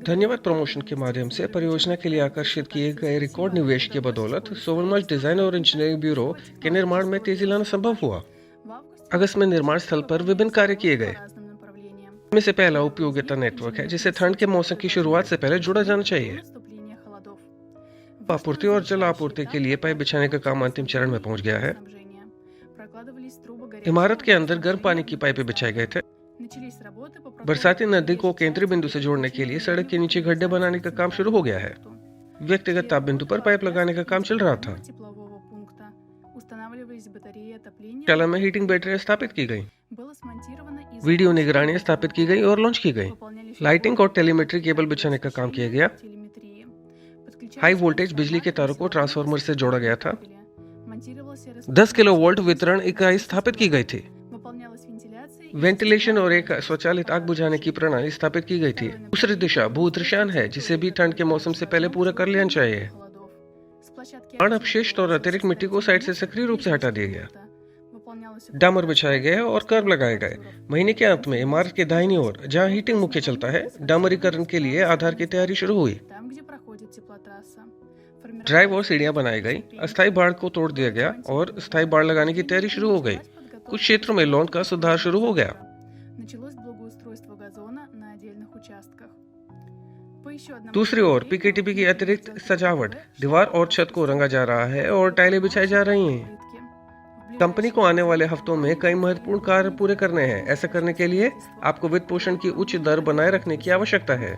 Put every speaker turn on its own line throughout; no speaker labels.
धन्यवाद प्रमोशन के माध्यम से परियोजना के लिए आकर्षित किए गए रिकॉर्ड निवेश की बदौलत सोवलमार्च डिजाइन और इंजीनियरिंग ब्यूरो के निर्माण में तेजी लाना संभव हुआ। अगस्त में निर्माण स्थल पर विभिन्न कार्य किए गए। इनमें से पहला उपयोगिता नेटवर्क है, जिसे ठंड के मौसम की शुरुआत से पहले जुड़ा जाना चाहिए। आपूर्ति और जल आपूर्ति के लिए पाइप बिछाने का काम अंतिम चरण में पहुंच गया है। इमारत के अंदर गर्म पानी की पाइपें बिछाए गए थे। बरसाती नदी को केंद्रीय बिंदु से जोड़ने के लिए सड़क के नीचे गड्ढे बनाने का काम शुरू हो गया है। व्यक्तिगत ताप बिंदु पर पाइप लगाने का काम चल रहा था। शाला में हीटिंग बैटरियां स्थापित की गई। वीडियो निगरानी स्थापित की गई और लॉन्च की गई। लाइटिंग और टेलीमेट्री केबल बिछाने का काम किया गया। हाई वोल्टेज बिजली के तारों को ट्रांसफार्मर से जोड़ा गया था। 10 किलोवोल्ट वितरण इकाई स्थापित की गई थी। वेंटिलेशन और एक स्वचालित आग बुझाने की प्रणाली स्थापित की गई थी। दूसरी दिशा भूदृशान है, जिसे भी ठंड के मौसम से पहले पूरा कर लेना चाहिए। अपशिष्ट और अतिरिक्त मिट्टी को साइड से सक्रिय रूप से हटा दिया गया। डामर बिछाए गए और कर्व लगाए गए। महीने के अंत में इमारत के दाहिनी ओर, जहां हीटिंग मुख्य चलता है, डामरीकरण के लिए आधार की तैयारी शुरू हुई। ड्राइव और सीढ़ियां बनाई गई। अस्थायी बाड़ को तोड़ दिया गया और स्थायी बाड़ लगाने की तैयारी शुरू हो गई। कुछ क्षेत्रों में लॉन का सुधार शुरू हो गया। दूसरी ओर पीकेटीपी की अतिरिक्त सजावट, दीवार और छत को रंगा जा रहा है और टाइलें बिछाई जा रही हैं। कंपनी को आने वाले हफ्तों में कई महत्वपूर्ण कार्य पूरे करने हैं। ऐसा करने के लिए आपको वित्त पोषण की उच्च दर बनाए रखने की आवश्यकता है।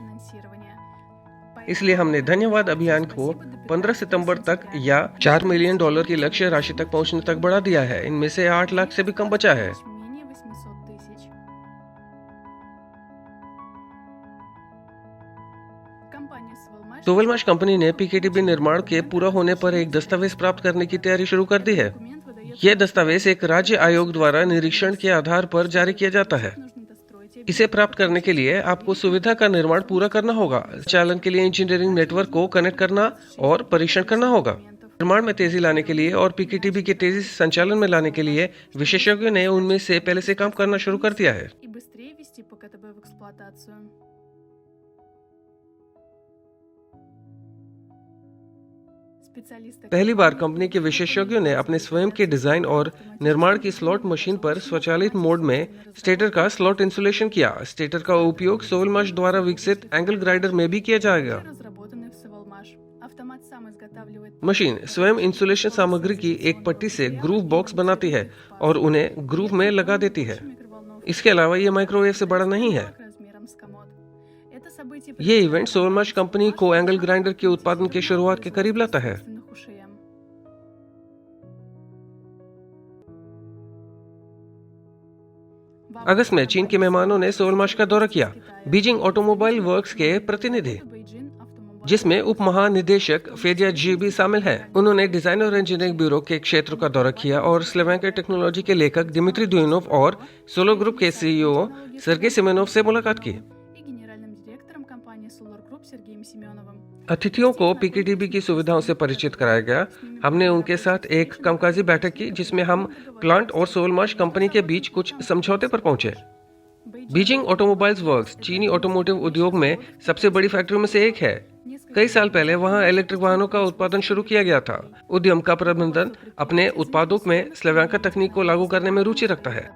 इसलिए हमने धन्यवाद अभियान को 15 सितंबर तक या $4 मिलियन की लक्ष्य राशि तक पहुंचने तक बढ़ा दिया है। इनमें से 8 लाख से भी कम बचा है। सोवलमार्च कंपनी ने पीकेटीपी निर्माण के पूरा होने पर एक दस्तावेज प्राप्त करने की तैयारी शुरू कर दी है। यह दस्तावेज एक राज्य आयोग द्वारा निरीक्षण के आधार पर जारी किया जाता है। इसे प्राप्त करने के लिए आपको सुविधा का निर्माण पूरा करना होगा। चालन के लिए इंजीनियरिंग नेटवर्क को कनेक्ट करना और परीक्षण करना होगा। निर्माण में तेजी लाने के लिए और पीकेटीपी के तेजी से संचालन में लाने के लिए विशेषज्ञों ने उनमें से पहले से काम करना शुरू कर दिया है। पहली बार कंपनी के विशेषज्ञों ने अपने स्वयं के डिजाइन और निर्माण की स्लॉट मशीन पर स्वचालित मोड में स्टेटर का स्लॉट इंसुलेशन किया। स्टेटर का उपयोग सोवलमार्च द्वारा विकसित एंगल ग्राइंडर में भी किया जाएगा। मशीन स्वयं इंसुलेशन सामग्री की एक पट्टी से ग्रूव बॉक्स बनाती है और उन्हें ग्रूव में लगा देती है। इसके अलावा यह माइक्रोवेव से बड़ा नहीं है। ये इवेंट सोवलमार्च कंपनी को एंगल ग्राइंडर के उत्पादन के शुरुआत के करीब लाता है। अगस्त में चीन के मेहमानों ने सोवलमार्च का दौरा किया। बीजिंग ऑटोमोबाइल वर्क्स के प्रतिनिधि, जिसमें उप महानिदेशक फेदिया जी भी शामिल हैं, उन्होंने डिजाइन और इंजीनियरिंग ब्यूरो के क्षेत्र का दौरा किया और स्लोवाकिया टेक्नोलॉजी के लेखक दिमित्री दुइनोव और सोलो ग्रुप के सीईओ सर्गेई सेमेनोव से मुलाकात की। अतिथियों को पीकेटीपी की सुविधाओं से परिचित कराया गया। हमने उनके साथ एक कामकाजी बैठक की, जिसमें हम प्लांट और सोवलमार्च कंपनी के बीच कुछ समझौते पर पहुंचे। बीजिंग ऑटोमोबाइल्स वर्क्स चीनी ऑटोमोटिव उद्योग में सबसे बड़ी फैक्ट्रियों में से एक है। कई साल पहले वहां इलेक्ट्रिक वाहनों का उत्पादन शुरू किया गया था। उद्यम का प्रबंधन अपने उत्पादों में स्लोवाकिया तकनीक को लागू करने में रुचि रखता है।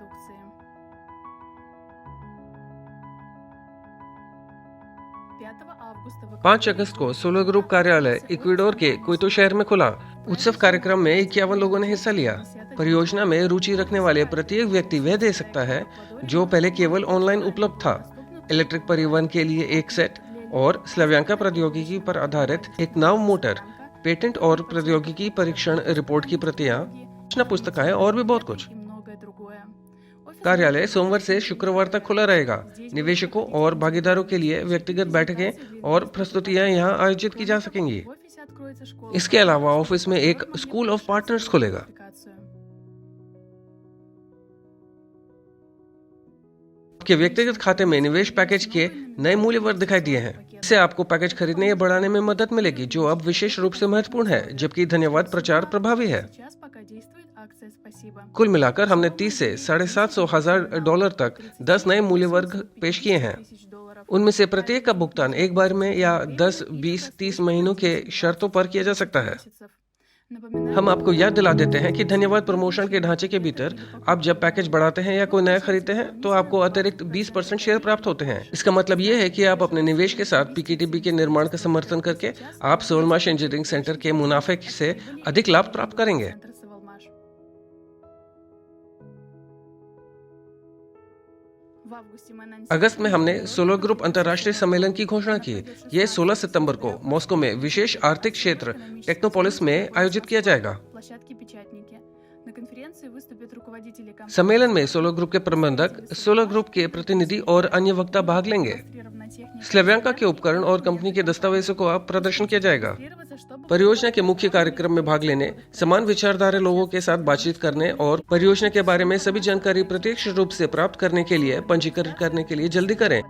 5 अगस्त को सोलो ग्रुप कार्यालय इक्वाडोर के क्विटो शहर में खुला। उत्सव कार्यक्रम में 51 लोगों ने हिस्सा लिया। परियोजना में रुचि रखने वाले प्रत्येक व्यक्ति वह दे सकता है जो पहले केवल ऑनलाइन उपलब्ध था। इलेक्ट्रिक परिवहन के लिए एक सेट और स्लोवाकिया प्रौद्योगिकी पर आधारित एक नाव मोटर, पेटेंट और प्रौद्योगिकी परीक्षण रिपोर्ट की प्रतियां, सूचना पुस्तिकाएं और भी बहुत कुछ। कार्यालय सोमवार से शुक्रवार तक खुला रहेगा। निवेशकों और भागीदारों के लिए व्यक्तिगत बैठकें और प्रस्तुतियां यहां आयोजित की जा सकेंगी। इसके अलावा ऑफिस में एक स्कूल ऑफ पार्टनर्स खुलेगा। आपके व्यक्तिगत खाते में निवेश पैकेज के नए मूल्य वर्ग दिखाई दिए हैं। इससे आपको पैकेज खरीदने या बढ़ाने में मदद मिलेगी, जो अब विशेष रूप से महत्वपूर्ण है, जबकि धन्यवाद प्रचार प्रभावी है। कुल मिलाकर हमने 30 से $750,000 तक 10 नए मूल्य वर्ग पेश किए हैं। उनमें से प्रत्येक का भुगतान एक बार में या 10, 20, 30 महीनों के शर्तों पर किया जा सकता है। हम आपको याद दिला देते हैं कि धन्यवाद प्रमोशन के ढांचे के भीतर आप जब पैकेज बढ़ाते हैं या कोई नया खरीदते हैं तो आपको अतिरिक्त 20% शेयर प्राप्त होते हैं। इसका मतलब ये है कि आप अपने निवेश के साथ पीकेटीबी के निर्माण का समर्थन करके आप सोलमाश इंजीनियरिंग सेंटर के मुनाफे से अधिक लाभ प्राप्त करेंगे। अगस्त में हमने सोलर ग्रुप अंतर्राष्ट्रीय सम्मेलन की घोषणा की। ये 16 सितंबर को मॉस्को में विशेष आर्थिक क्षेत्र टेक्नोपोलिस में आयोजित किया जाएगा। सम्मेलन में सोलर ग्रुप के प्रबंधक, सोलर ग्रुप के प्रतिनिधि और अन्य वक्ता भाग लेंगे। स्लव्यांका के उपकरण और कंपनी के दस्तावेजों को प्रदर्शन किया जाएगा। परियोजना के मुख्य कार्यक्रम में भाग लेने, समान विचारधारा लोगों के साथ बातचीत करने और परियोजना के बारे में सभी जानकारी प्रत्यक्ष रूप से प्राप्त करने के लिए पंजीकरण करने के लिए जल्दी करें।